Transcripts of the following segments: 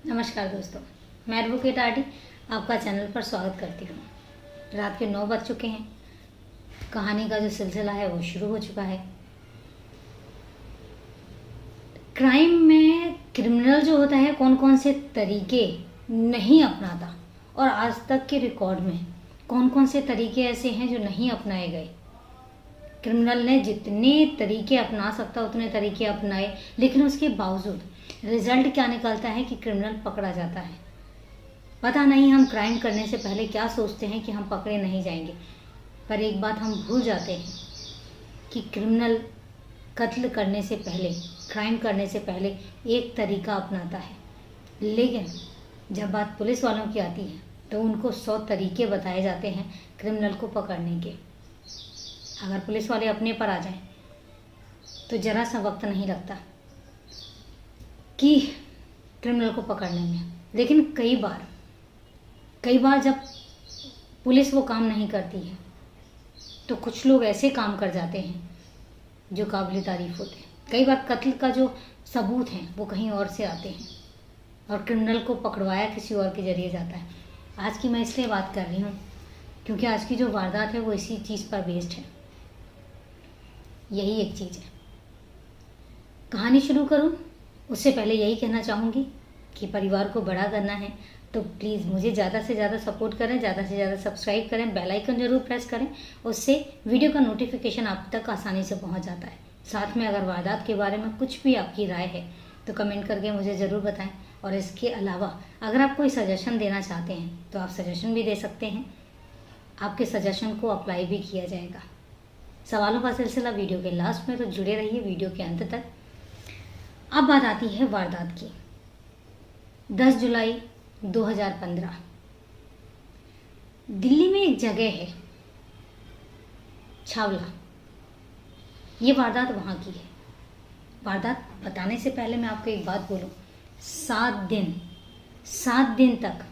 नमस्कार दोस्तों, मैं एडवोकेट आरडी आपका चैनल पर स्वागत करती हूँ। रात के 9 बज चुके हैं। कहानी का जो सिलसिला है वो शुरू हो चुका है। क्राइम में क्रिमिनल जो होता है कौन कौन से तरीके नहीं अपनाता और आज तक के रिकॉर्ड में कौन कौन से तरीके ऐसे हैं जो नहीं अपनाए गए। क्रिमिनल ने जितने तरीके अपना सकता उतने तरीके अपनाए, लेकिन उसके बावजूद रिजल्ट क्या निकलता है कि क्रिमिनल पकड़ा जाता है। पता नहीं हम क्राइम करने से पहले क्या सोचते हैं कि हम पकड़े नहीं जाएंगे, पर एक बात हम भूल जाते हैं कि क्रिमिनल कत्ल करने से पहले, क्राइम करने से पहले एक तरीका अपनाता है। लेकिन जब बात पुलिस वालों की आती है तो उनको 100 तरीके बताए जाते हैं क्रिमिनल को पकड़ने के। अगर पुलिस वाले अपने पर आ जाएं तो ज़रा सा वक्त नहीं लगता कि क्रिमिनल को पकड़ने में। लेकिन कई बार जब पुलिस वो काम नहीं करती है तो कुछ लोग ऐसे काम कर जाते हैं जो काबिल तारीफ़ होते हैं। कई बार कत्ल का जो सबूत हैं वो कहीं और से आते हैं और क्रिमिनल को पकड़वाया किसी और के ज़रिए जाता है। आज की मैं इसलिए बात कर रही हूँ क्योंकि आज की जो वारदात है वो इसी चीज़ पर बेस्ड है। यही एक चीज़ है। कहानी शुरू करूँ उससे पहले यही कहना चाहूँगी कि परिवार को बड़ा करना है तो प्लीज़ मुझे ज़्यादा से ज़्यादा सपोर्ट करें, ज़्यादा से ज़्यादा सब्सक्राइब करें, बेल आइकन ज़रूर प्रेस करें। उससे वीडियो का नोटिफिकेशन आप तक आसानी से पहुँच जाता है। साथ में अगर वारदात के बारे में कुछ भी आपकी राय है तो कमेंट करके मुझे ज़रूर बताएं। और इसके अलावा अगर आप कोई सजेशन देना चाहते हैं तो आप सजेशन भी दे सकते हैं। आपके सजेशन को अप्लाई भी किया जाएगा। सवालों का सिलसिला वीडियो के लास्ट में, तो जुड़े रहिए वीडियो के अंत तक। अब बात आती है वारदात की। 10 जुलाई 2015 दिल्ली में एक जगह है छावला। ये वारदात वहाँ की है। वारदात बताने से पहले मैं आपको एक बात बोलूँ, 7 दिन तक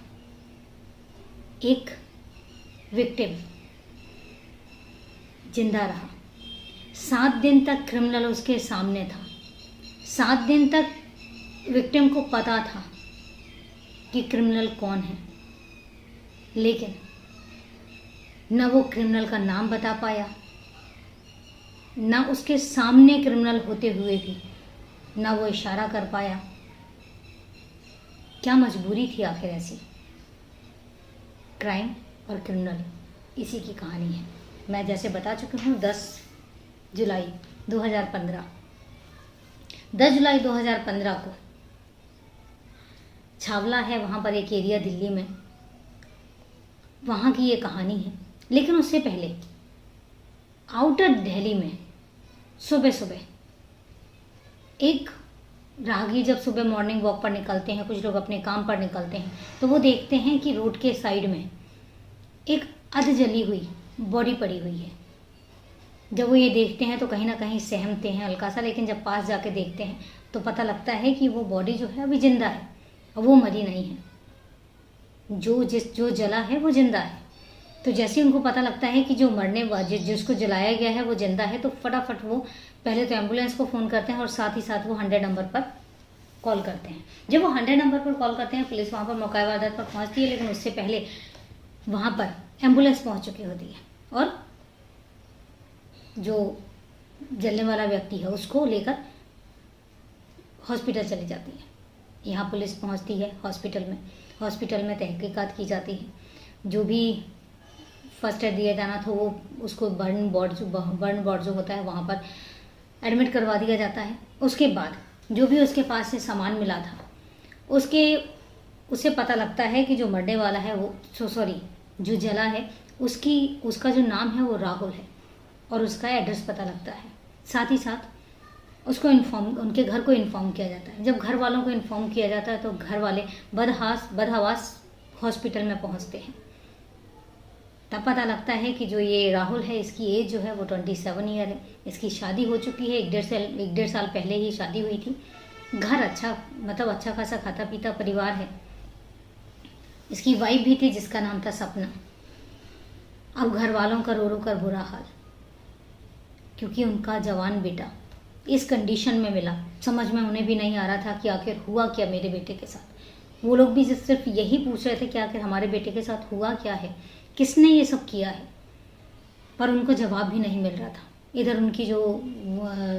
एक विक्टिम जिंदा रहा। 7 दिन तक क्रिमिनल उसके सामने था। 7 दिन तक विक्टिम को पता था कि क्रिमिनल कौन है, लेकिन न वो क्रिमिनल का नाम बता पाया, न उसके सामने क्रिमिनल होते हुए भी न वो इशारा कर पाया। क्या मजबूरी थी आखिर ऐसी? क्राइम और क्रिमिनल इसी की कहानी है। मैं जैसे बता चुकी हूँ 10 जुलाई 2015 को छावला है, वहाँ पर एक एरिया दिल्ली में, वहाँ की ये कहानी है। लेकिन उससे पहले आउटर दिल्ली में सुबह एक राहगीर जब सुबह मॉर्निंग वॉक पर निकलते हैं, कुछ लोग अपने काम पर निकलते हैं, तो वो देखते हैं कि रोड के साइड में एक अध जली हुई बॉडी पड़ी हुई है। जब वो ये देखते हैं तो कहीं ना कहीं सहमते हैं हल्का सा, लेकिन जब पास जाके देखते हैं तो पता लगता है कि वो बॉडी जो है अभी जिंदा है और वो मरी नहीं है। जो जला है वो जिंदा है। तो जैसे उनको पता लगता है कि जो जिसको जलाया गया है वो जिंदा है, तो फटाफट वो पहले तो एम्बुलेंस को फ़ोन करते हैं और साथ ही साथ वो 100 नंबर पर कॉल करते हैं। जब वो 100 नंबर पर कॉल करते हैं, पुलिस वहाँ पर मौका वारदात पर पहुँचती है, लेकिन उससे पहले वहाँ पर एम्बुलेंस पहुँच चुकी होती है और जो जलने वाला व्यक्ति है उसको लेकर हॉस्पिटल चली जाती है। यहाँ पुलिस पहुँचती है हॉस्पिटल में तहकीकात की जाती है। जो भी फर्स्ट एड दिया जाना था वो उसको बर्न वार्ड जो होता है वहाँ पर एडमिट करवा दिया जाता है। उसके बाद जो भी उसके पास से सामान मिला था उससे पता लगता है कि जो मरने वाला है जो जला है उसका जो नाम है वो राहुल है और उसका एड्रेस पता लगता है। साथ ही साथ उसको उनके घर को इन्फॉर्म किया जाता है। जब घर वालों को इन्फॉर्म किया जाता है तो घर वाले बदहवास हॉस्पिटल में पहुंचते हैं। तब पता लगता है कि जो ये राहुल है इसकी एज जो है वो 27 ईयर है। इसकी शादी हो चुकी है, 1.5 साल पहले ही शादी हुई थी। घर अच्छा खासा खाता पीता परिवार है। इसकी वाइफ भी थी जिसका नाम था सपना। अब घर वालों का रो कर बुरा हाल, क्योंकि उनका जवान बेटा इस कंडीशन में मिला। समझ में उन्हें भी नहीं आ रहा था कि आखिर हुआ क्या मेरे बेटे के साथ। वो लोग भी सिर्फ यही पूछ रहे थे कि आखिर हमारे बेटे के साथ हुआ क्या है, किसने ये सब किया है, पर उनको जवाब भी नहीं मिल रहा था। इधर उनकी जो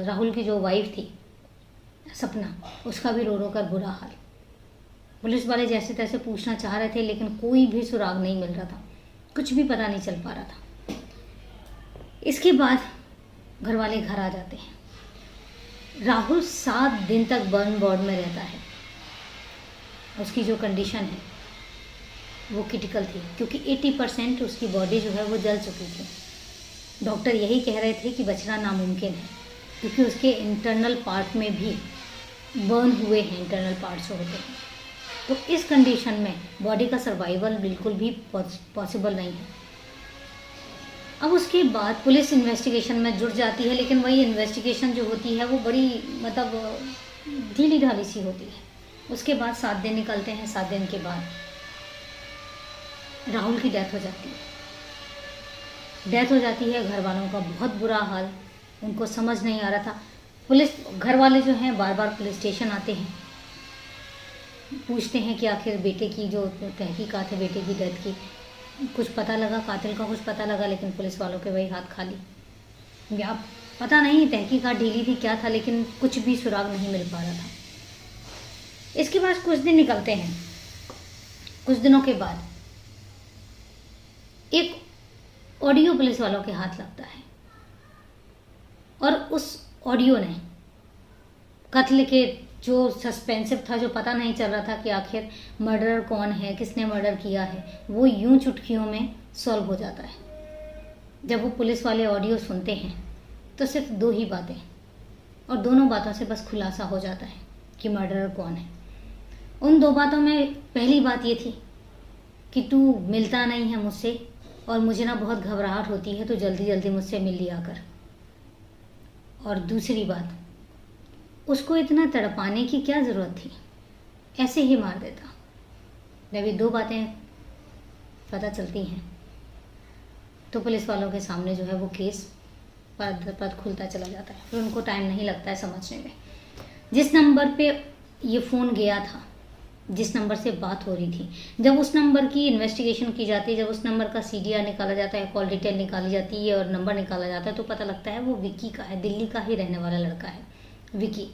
राहुल की जो वाइफ थी सपना, उसका भी रो रो कर बुरा हाल। पुलिस वाले जैसे तैसे पूछना चाह रहे थे लेकिन कोई भी सुराग नहीं मिल रहा था, कुछ भी पता नहीं चल पा रहा था। इसके बाद घर वाले घर आ जाते हैं। राहुल 7 दिन तक बर्न वार्ड में रहता है। उसकी जो कंडीशन है वो क्रिटिकल थी, क्योंकि 80% उसकी बॉडी जो है वो जल चुकी थी। डॉक्टर यही कह रहे थे कि बचना नामुमकिन है, क्योंकि उसके इंटरनल पार्ट में भी बर्न हुए हैं, इंटरनल पार्ट्स होते हैं। तो इस कंडीशन में बॉडी का सर्वाइवल बिल्कुल भी पॉसिबल नहीं है। अब उसके बाद पुलिस इन्वेस्टिगेशन में जुट जाती है, लेकिन वही इन्वेस्टिगेशन जो होती है वो बड़ी ढीली ढाली सी होती है। उसके बाद 7 दिन निकलते हैं। 7 दिन के बाद राहुल की डेथ हो जाती है। घर वालों का बहुत बुरा हाल, उनको समझ नहीं आ रहा था। घर वाले जो हैं बार बार पुलिस स्टेशन आते हैं, पूछते हैं कि आखिर बेटे की जो तहकीकात है, बेटे की डेथ की, कुछ पता लगा, कातिल का कुछ पता लगा, लेकिन पुलिस वालों के वही हाथ खाली। अब पता नहीं तहकीकात ढीली थी क्या था, लेकिन कुछ भी सुराग नहीं मिल पा रहा था। इसके बाद कुछ दिन निकलते हैं। कुछ दिनों के बाद एक ऑडियो पुलिस वालों के हाथ लगता है, और उस ऑडियो ने कत्ल के जो सस्पेंसिव था, जो पता नहीं चल रहा था कि आखिर मर्डरर कौन है, किसने मर्डर किया है, वो यूं चुटकियों में सॉल्व हो जाता है। जब वो पुलिस वाले ऑडियो सुनते हैं तो सिर्फ 2 ही बातें, और दोनों बातों से बस खुलासा हो जाता है कि मर्डरर कौन है। उन 2 बातों में पहली बात ये थी कि तू मिलता नहीं है मुझसे, और मुझे ना बहुत घबराहट होती है, तो जल्दी जल्दी मुझसे मिल लिया कर। और दूसरी बात, उसको इतना तड़पाने की क्या ज़रूरत थी, ऐसे ही मार देता। जब ये 2 बातें पता चलती हैं तो पुलिस वालों के सामने जो है वो केस पद खुलता चला जाता है। फिर उनको टाइम नहीं लगता है समझने में। जिस नंबर पे ये फ़ोन गया था, जिस नंबर से बात हो रही थी, जब उस नंबर की इन्वेस्टिगेशन की जाती है, जब उस नंबर का CDR निकाला जाता है, कॉल डिटेल निकाली जाती है और नंबर निकाला जाता है, तो पता लगता है वो विकी का है, दिल्ली का ही रहने वाला लड़का है विकी।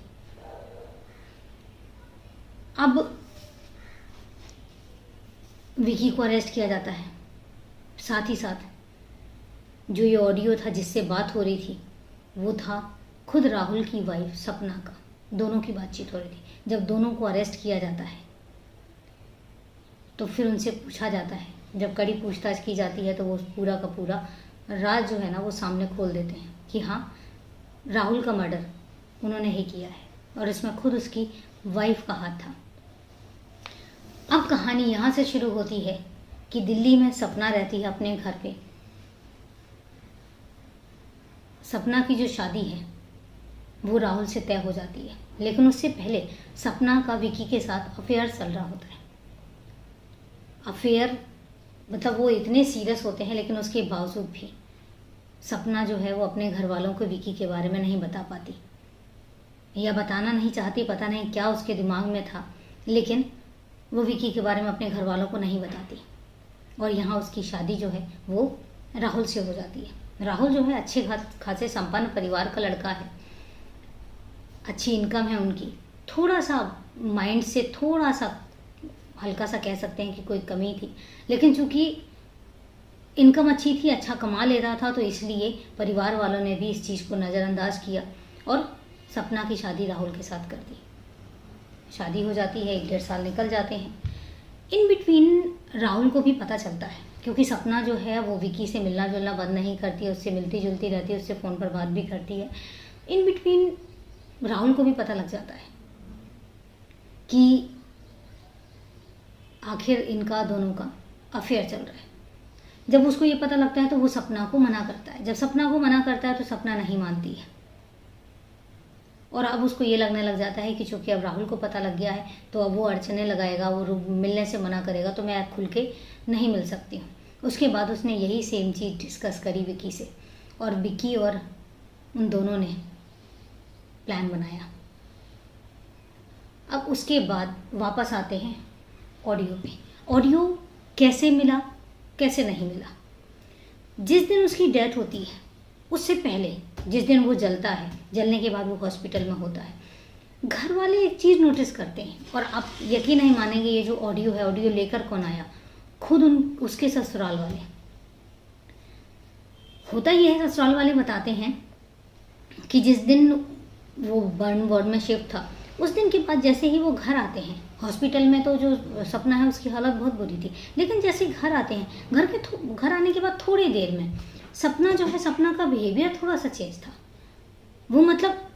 अब विकी को अरेस्ट किया जाता है। साथ ही साथ जो ये ऑडियो था जिससे बात हो रही थी, वो था खुद राहुल की वाइफ सपना का। दोनों की बातचीत हो रही थी। जब दोनों को अरेस्ट किया जाता है तो फिर उनसे पूछा जाता है। जब कड़ी पूछताछ की जाती है तो वो पूरा का पूरा राज जो है ना वो सामने खोल देते हैं कि हाँ, राहुल का मर्डर उन्होंने ही किया है, और इसमें खुद उसकी वाइफ का हाथ था। अब कहानी यहाँ से शुरू होती है कि दिल्ली में सपना रहती है अपने घर पे। सपना की जो शादी है वो राहुल से तय हो जाती है, लेकिन उससे पहले सपना का विकी के साथ अफेयर चल रहा होता है। अफेयर वो इतने सीरियस होते हैं, लेकिन उसके बावजूद भी सपना जो है वो अपने घर वालों को विकी के बारे में नहीं बता पाती, या बताना नहीं चाहती। पता नहीं क्या उसके दिमाग में था, लेकिन वो विकी के बारे में अपने घर वालों को नहीं बताती। और यहाँ उसकी शादी जो है वो राहुल से हो जाती है। राहुल जो है अच्छे खासे संपन्न परिवार का लड़का है, अच्छी इनकम है उनकी, थोड़ा सा माइंड से थोड़ा सा हल्का सा कह सकते हैं कि कोई कमी थी, लेकिन चूंकि इनकम अच्छी थी, अच्छा कमा ले रहा था, तो इसलिए परिवार वालों ने भी इस चीज़ को नज़रअंदाज किया और सपना की शादी राहुल के साथ कर दी। शादी हो जाती है, 1-1.5 साल निकल जाते हैं। इन बिटवीन राहुल को भी पता चलता है, क्योंकि सपना जो है वो विकी से मिलना जुलना बंद नहीं करती है, उससे मिलती जुलती रहती है, उससे फ़ोन पर बात भी करती है। इन बिटवीन राहुल को भी पता लग जाता है कि आखिर इनका दोनों का अफेयर चल रहा है। जब उसको ये पता लगता है तो वो सपना को मना करता है। जब सपना को मना करता है तो सपना नहीं मानती है, और अब उसको ये लगने लग जाता है कि चूंकि अब राहुल को पता लग गया है तो अब वो अड़चने लगाएगा, वो मिलने से मना करेगा, तो मैं खुल के नहीं मिल सकती हूँ। उसके बाद उसने यही सेम चीज़ डिस्कस करी विकी से, और विकी और उन दोनों ने प्लान बनाया। अब उसके बाद वापस आते हैं ऑडियो पे। ऑडियो कैसे मिला, कैसे नहीं मिला। जिस दिन उसकी डेथ होती है उससे पहले, जिस दिन वो जलता है, जलने के बाद वो हॉस्पिटल में होता है, घर वाले एक चीज़ नोटिस करते हैं, और आप यकीन नहीं मानेंगे, ये जो ऑडियो है, ऑडियो लेकर कौन आया? खुद उसके ससुराल वाले। होता ही है, ससुराल वाले बताते हैं कि जिस दिन वो बर्न वार्ड में शिफ्ट था, उस दिन के बाद जैसे ही वो घर आते हैं, हॉस्पिटल में तो जो सपना है उसकी हालत बहुत बुरी थी, लेकिन जैसे घर आते हैं, घर आने के बाद थोड़ी देर में सपना जो है, सपना का बिहेवियर थोड़ा सा चेंज था। वो मतलब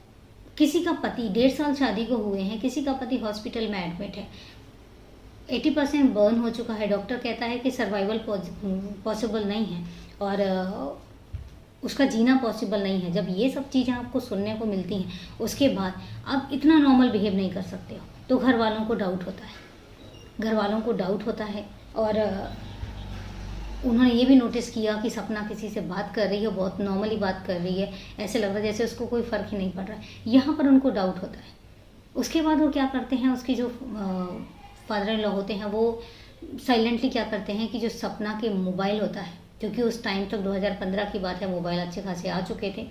किसी का पति 1.5 साल शादी को हुए हैं, किसी का पति हॉस्पिटल में एडमिट है, 80% बर्न हो चुका है, डॉक्टर कहता है कि सर्वाइवल पॉसिबल नहीं है और उसका जीना पॉसिबल नहीं है। जब ये सब चीज़ें आपको सुनने को मिलती हैं, उसके बाद आप इतना नॉर्मल बिहेव नहीं कर सकते हो, तो घर वालों को डाउट होता है। और उन्होंने ये भी नोटिस किया कि सपना किसी से बात कर रही है, बहुत नॉर्मली बात कर रही है, ऐसे लग रहा है जैसे उसको कोई फ़र्क ही नहीं पड़ रहा है। यहाँ पर उनको डाउट होता है। उसके बाद वो क्या करते हैं, उसकी जो फादर इन लॉ होते हैं, वो साइलेंटली क्या करते हैं कि जो सपना के मोबाइल होता है, क्योंकि उस टाइम तक 2015 की बात है, मोबाइल अच्छे खासे आ चुके थे,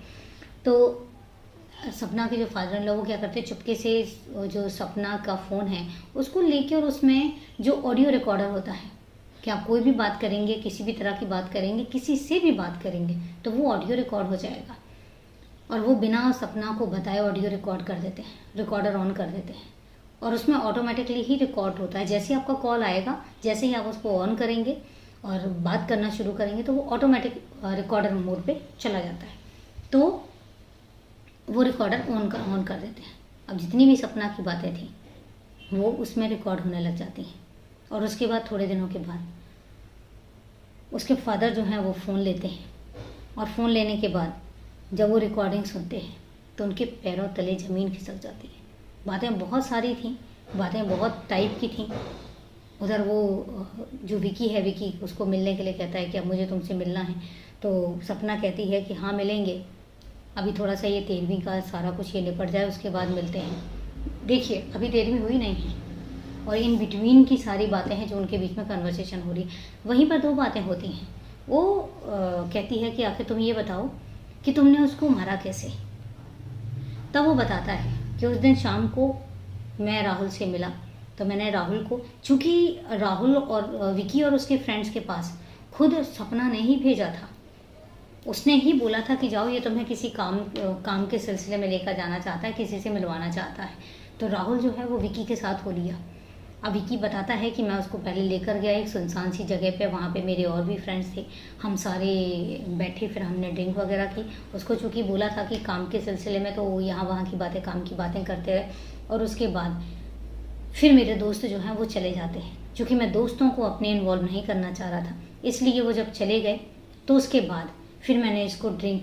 तो सपना के जो फादर इन लॉ वो क्या करते हैं, चुपके से जो सपना का फ़ोन है उसको लेके, और उसमें जो ऑडियो रिकॉर्डर होता है कि आप कोई भी बात करेंगे, किसी भी तरह की बात करेंगे, किसी से भी बात करेंगे, तो वो ऑडियो रिकॉर्ड हो जाएगा, और वो बिना सपना को बताए ऑडियो रिकॉर्ड कर देते हैं, रिकॉर्डर ऑन कर देते हैं, और उसमें ऑटोमेटिकली ही रिकॉर्ड होता है। जैसे ही आपका कॉल आएगा, जैसे ही आप उसको ऑन करेंगे और बात करना शुरू करेंगे, तो वो ऑटोमेटिक रिकॉर्डर मोड पे चला जाता है, तो वो रिकॉर्डर ऑन कर देते हैं। अब जितनी भी सपना की बातें थी वो उसमें रिकॉर्ड होने लग जाती हैं, और उसके बाद थोड़े दिनों के बाद उसके फादर जो हैं वो फ़ोन लेते हैं, और फ़ोन लेने के बाद जब वो रिकॉर्डिंग सुनते हैं तो उनके पैरों तले ज़मीन खिसक जाती है। बातें बहुत सारी थीं, बातें बहुत टाइप की थीं। उधर वो जो विकी है, विकी उसको मिलने के लिए कहता है कि अब मुझे तुमसे मिलना है, तो सपना कहती है कि हाँ मिलेंगे, अभी थोड़ा सा ये 13वीं का सारा कुछ ये निपट जाए, उसके बाद मिलते हैं। देखिए अभी 13वीं हुई नहीं है, और इन बिटवीन की सारी बातें हैं जो उनके बीच में कन्वर्सेशन हो रही है। वहीं पर 2 बातें होती हैं। वो कहती है कि आखिर तुम ये बताओ कि तुमने उसको मारा कैसे। तब वो बताता है कि उस दिन शाम को मैं राहुल से मिला, तो मैंने राहुल को, चूँकि राहुल और विकी और उसके फ्रेंड्स के पास खुद सपना ने ही भेजा था, उसने ही बोला था कि जाओ, ये तुम्हें किसी काम के सिलसिले में लेकर जाना चाहता है, किसी से मिलवाना चाहता है। तो राहुल जो है वो विकी के साथ हो लिया। अब विकी बताता है कि मैं उसको पहले लेकर गया एक सुनसान सी जगह पे, वहाँ पे मेरे और भी फ्रेंड्स थे, हम सारे बैठे, फिर हमने ड्रिंक वगैरह की। उसको चूँकि बोला था कि काम के सिलसिले में, तो यहाँ वहाँ की बातें, काम की बातें करते रहे, और उसके बाद फिर मेरे दोस्त जो हैं वो चले जाते हैं। चूँकि मैं दोस्तों को अपने इन्वॉल्व नहीं करना चाह रहा था, इसलिए वो जब चले गए तो उसके बाद फिर मैंने इसको ड्रिंक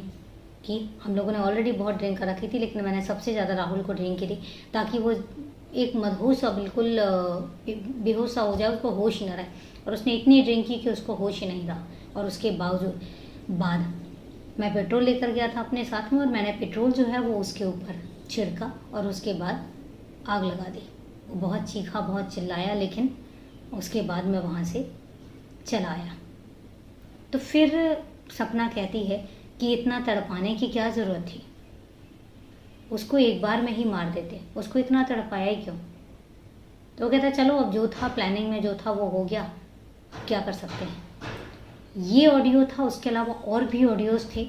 की। हम लोगों ने ऑलरेडी बहुत ड्रिंक कर रखी थी, लेकिन मैंने सबसे ज़्यादा राहुल को ड्रिंक की थी, ताकि वो एक मदहोश सा, बिल्कुल बेहोश सा हो जाए, उसको होश ही ना रहे। और उसने इतनी ड्रिंक की कि उसको होश ही नहीं रहा। और उसके बाद मैं पेट्रोल लेकर गया था अपने साथ में, और मैंने पेट्रोल जो है वो उसके ऊपर छिड़का, और उसके बाद आग लगा दी। वो बहुत चीखा, बहुत चिल्लाया, लेकिन उसके बाद मैं वहाँ से चला आया। तो फिर सपना कहती है कि इतना तड़पाने की क्या ज़रूरत थी, उसको एक बार में ही मार देते, उसको इतना तड़पाया ही क्यों। तो वो कहता चलो, अब जो था प्लानिंग में जो था वो हो गया, क्या कर सकते हैं। ये ऑडियो था, उसके अलावा और भी ऑडियोज़ थे।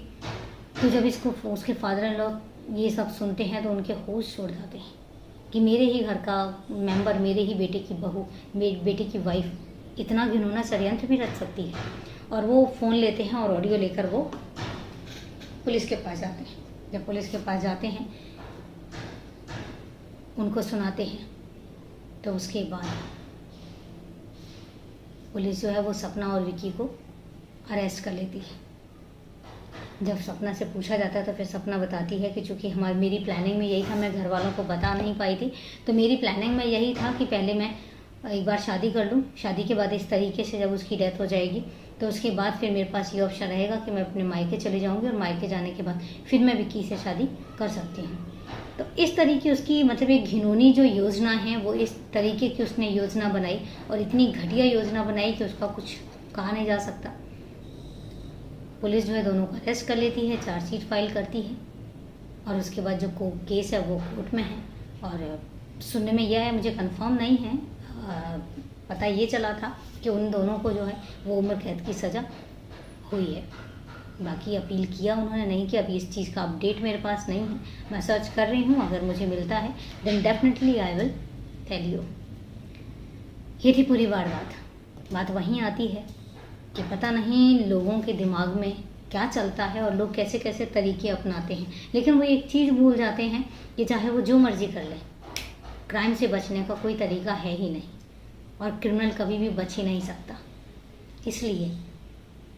तो जब इसको उसके फादर इन लॉ ये सब सुनते हैं तो उनके होश छोड़ जाते हैं कि मेरे ही घर का मेंबर, मेरे ही बेटे की बहू, मेरे बेटे की वाइफ इतना घिनौना षड्यंत्र भी रच सकती है। और वो फ़ोन लेते हैं और ऑडियो लेकर वो पुलिस के पास जाते हैं। जब पुलिस के पास जाते हैं, उनको सुनाते हैं, तो उसके बाद पुलिस जो है वो सपना और विकी को अरेस्ट कर लेती है। जब सपना से पूछा जाता है तो फिर सपना बताती है कि चूँकि मेरी प्लानिंग में यही था, मैं घर वालों को बता नहीं पाई थी, तो मेरी प्लानिंग में यही था कि पहले मैं एक बार शादी कर लूँ, शादी के बाद इस तरीके से जब उसकी डेथ हो जाएगी तो उसके बाद फिर मेरे पास ये ऑप्शन रहेगा कि मैं अपने मायके चले जाऊँगी, और मायके जाने के बाद फिर मैं विक्की से शादी कर सकती हूँ। तो इस तरीके उसकी मतलब एक घिनौनी जो योजना है वो इस तरीके की उसने योजना बनाई और इतनी घटिया योजना बनाई कि उसका कुछ कहा नहीं जा सकता। पुलिस जो है दोनों को अरेस्ट कर लेती है, चार्जशीट फाइल करती है और उसके बाद जो केस है वो कोर्ट में है। और सुनने में यह है, मुझे कंफर्म नहीं है, पता ये चला था कि उन दोनों को जो है वो उम्र कैद की सज़ा हुई है। बाकी अपील किया उन्होंने, नहीं किया, अभी इस चीज़ का अपडेट मेरे पास नहीं है। मैं सर्च कर रही हूँ, अगर मुझे मिलता है then definitely I will tell you. ये थी पूरी बात वहीं आती है कि पता नहीं लोगों के दिमाग में क्या चलता है और लोग कैसे कैसे तरीके अपनाते हैं। लेकिन वो एक चीज़ भूल जाते हैं कि चाहे वो जो मर्जी कर ले, क्राइम से बचने का कोई तरीका है ही नहीं और क्रिमिनल कभी भी बच ही नहीं सकता। इसलिए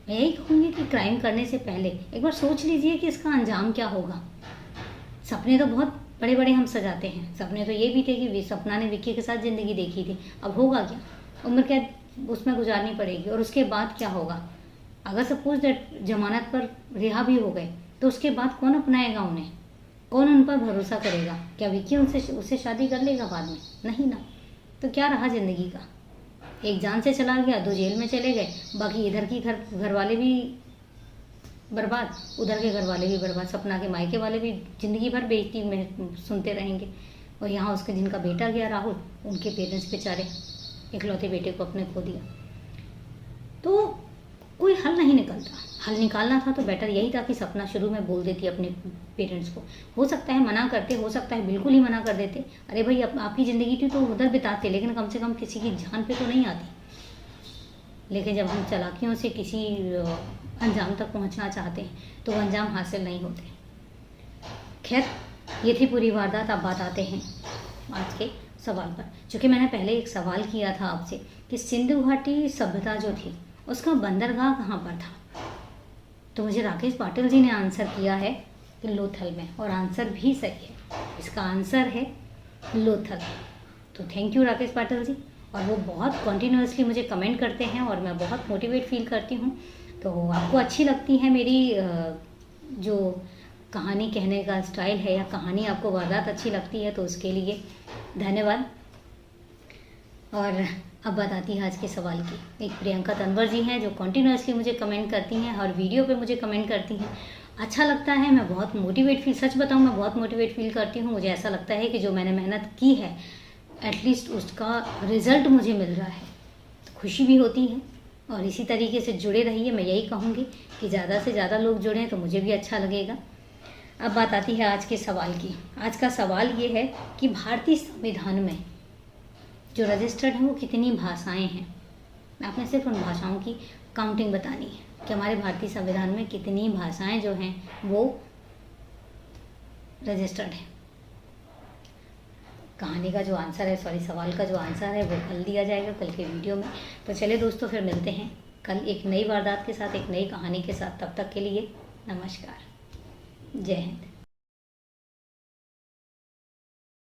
मैं यही कहूँगी कि क्राइम करने से पहले एक बार सोच लीजिए कि इसका अंजाम क्या होगा। सपने तो बहुत बड़े बड़े हम सजाते हैं, सपने तो ये भी थे कि सपना ने विक्की के साथ ज़िंदगी देखी थी, अब होगा क्या, उम्र कैद उसमें गुजारनी पड़ेगी और उसके बाद क्या होगा। अगर सपोज दैट जमानत पर रिहा भी हो गए तो उसके बाद कौन अपनाएगा उन्हें, कौन उन पर भरोसा करेगा। क्या विक्की उससे शादी कर लेगा बाद में? नहीं ना। तो क्या रहा ज़िंदगी का, एक जान से चला गया, 2 जेल में चले गए, बाकी इधर की घर वाले भी बर्बाद, उधर के घर वाले भी बर्बाद, सपना के मायके वाले भी ज़िंदगी भर बेइज्जती में सुनते रहेंगे। और यहाँ उसके जिनका बेटा गया राहुल, उनके पेरेंट्स बेचारे इकलौते बेटे को अपने खो दिया। तो कोई हल नहीं निकलता। हल निकालना था तो बेटर यही था कि सपना शुरू में बोल देती अपने पेरेंट्स को। हो सकता है मना करते, हो सकता है बिल्कुल ही मना कर देते, अरे भाई आपकी ज़िंदगी थी तो उधर बिताते, लेकिन कम से कम किसी की जान पे तो नहीं आती। लेकिन जब हम चालाकियों से किसी अंजाम तक पहुंचना चाहते हैं तो वो अंजाम हासिल नहीं होते। खैर, ये थी पूरी वारदात। अब बात आते हैं आज के सवाल पर। चूँकि मैंने पहले एक सवाल किया था आपसे कि सिंधु घाटी सभ्यता जो थी उसका बंदरगाह कहाँ पर था, तो मुझे राकेश पाटिल जी ने आंसर किया है कि लोथल में, और आंसर भी सही है। इसका आंसर है लोथल। तो थैंक यू राकेश पाटिल जी। और वो बहुत कॉन्टीन्यूसली मुझे कमेंट करते हैं और मैं बहुत मोटिवेट फील करती हूँ। तो आपको अच्छी लगती है मेरी जो कहानी कहने का स्टाइल है, या कहानी आपको वारदात अच्छी लगती है, तो उसके लिए धन्यवाद। और अब बात आती है आज के सवाल की। एक प्रियंका तनवर जी हैं जो कॉन्टीन्यूसली मुझे कमेंट करती हैं, हर वीडियो पे मुझे कमेंट करती हैं। अच्छा लगता है, मैं बहुत मोटिवेट फील, सच बताऊं मैं बहुत मोटिवेट फील करती हूँ। मुझे ऐसा लगता है कि जो मैंने मेहनत की है एटलीस्ट उसका रिज़ल्ट मुझे मिल रहा है, तो खुशी भी होती है। और इसी तरीके से जुड़े रहिए, मैं यही कहूँगी कि ज़्यादा से ज़्यादा लोग जुड़ें तो मुझे भी अच्छा लगेगा। अब बात आती है आज के सवाल की। आज का सवाल ये है कि भारतीय संविधान में जो रजिस्टर्ड है वो कितनी भाषाएं हैं। आपने सिर्फ उन भाषाओं की काउंटिंग बतानी है कि हमारे भारतीय संविधान में कितनी भाषाएं जो हैं वो रजिस्टर्ड है। कहानी का जो आंसर है, सवाल का जो आंसर है वो कल दिया जाएगा, कल के वीडियो में। तो चलिए दोस्तों, फिर मिलते हैं कल एक नई वारदात के साथ, एक नई कहानी के साथ। तब तक के लिए नमस्कार, जय हिंद।